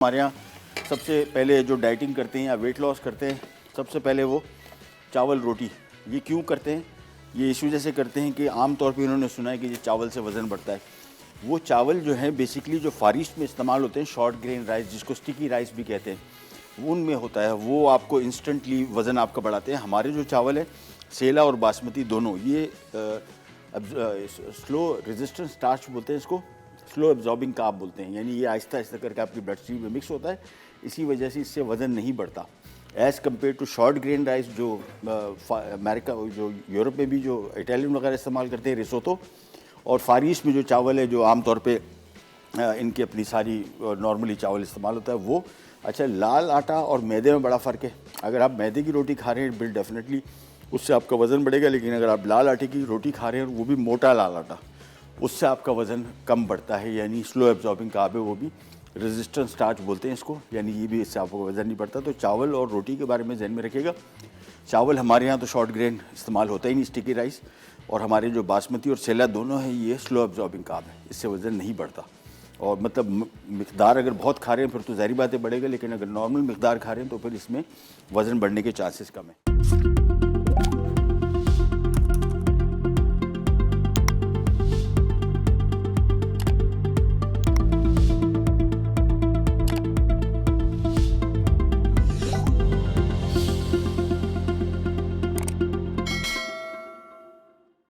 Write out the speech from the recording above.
हमारे यहाँ सबसे पहले जो डाइटिंग करते हैं या वेट लॉस करते हैं, सबसे पहले वो चावल रोटी। ये क्यों करते हैं? ये इस वजह से करते हैं कि आम तौर पे उन्होंने सुना है कि ये चावल से वज़न बढ़ता है। वो चावल जो है बेसिकली जो फार ईस्ट में इस्तेमाल होते हैं, शॉर्ट ग्रेन राइस जिसको स्टिकी राइस भी कहते हैं, उनमें होता है। वो आपको इंस्टेंटली वज़न आपका बढ़ाते हैं। हमारे जो चावल है, सेला और बासमती दोनों, ये स्लो रेजिस्टेंस स्टार्च बोलते हैं इसको, स्लो एब्जॉर्बिंग कार्ब बोलते हैं, यानी ये आहिस्ता आहिस्ता करके आपकी ब्लड स्ट्रीम में मिक्स होता है। इसी वजह से इससे वज़न नहीं बढ़ता as compare to short grain rice जो अमेरिका, जो यूरोप में भी जो इटालियन वगैरह इस्तेमाल करते हैं, रिसोतो, और फार ईस्ट में जो चावल है जो आम तौर पे इनकी अपनी सारी नॉर्मली चावल इस्तेमाल होता है वो। अच्छा, लाल आटा और मैदे में बड़ा फ़र्क है। अगर आप मैदे की रोटी खा रहे हैं बिल डेफिनेटली उससे आपका वज़न बढ़ेगा, लेकिन अगर आप लाल आटे की रोटी खा रहे हैं, वो भी मोटा लाल आटा, उससे आपका वज़न कम बढ़ता है। यानी स्लो एब्जॉर्बिंग कार्ब है, वो भी रेजिस्टेंस स्टार्च बोलते हैं इसको, यानी ये भी इससे आपको वज़न नहीं बढ़ता। तो चावल और रोटी के बारे में ध्यान में रखिएगा। चावल हमारे यहाँ तो शॉर्ट ग्रेन इस्तेमाल होता ही नहीं, स्टिकी राइस, और हमारे जो बासमती और सेला दोनों हैं ये स्लो एब्जॉर्बिंग कार्ब है, इससे वज़न नहीं बढ़ता। और मतलब मिकदार अगर बहुत खा रहे हैं फिर तो ज़ाहिर बात है बढ़ेगा, लेकिन अगर नॉर्मल मिकदार खा रहे हैं तो फिर इसमें वज़न बढ़ने के चांसेस कम है।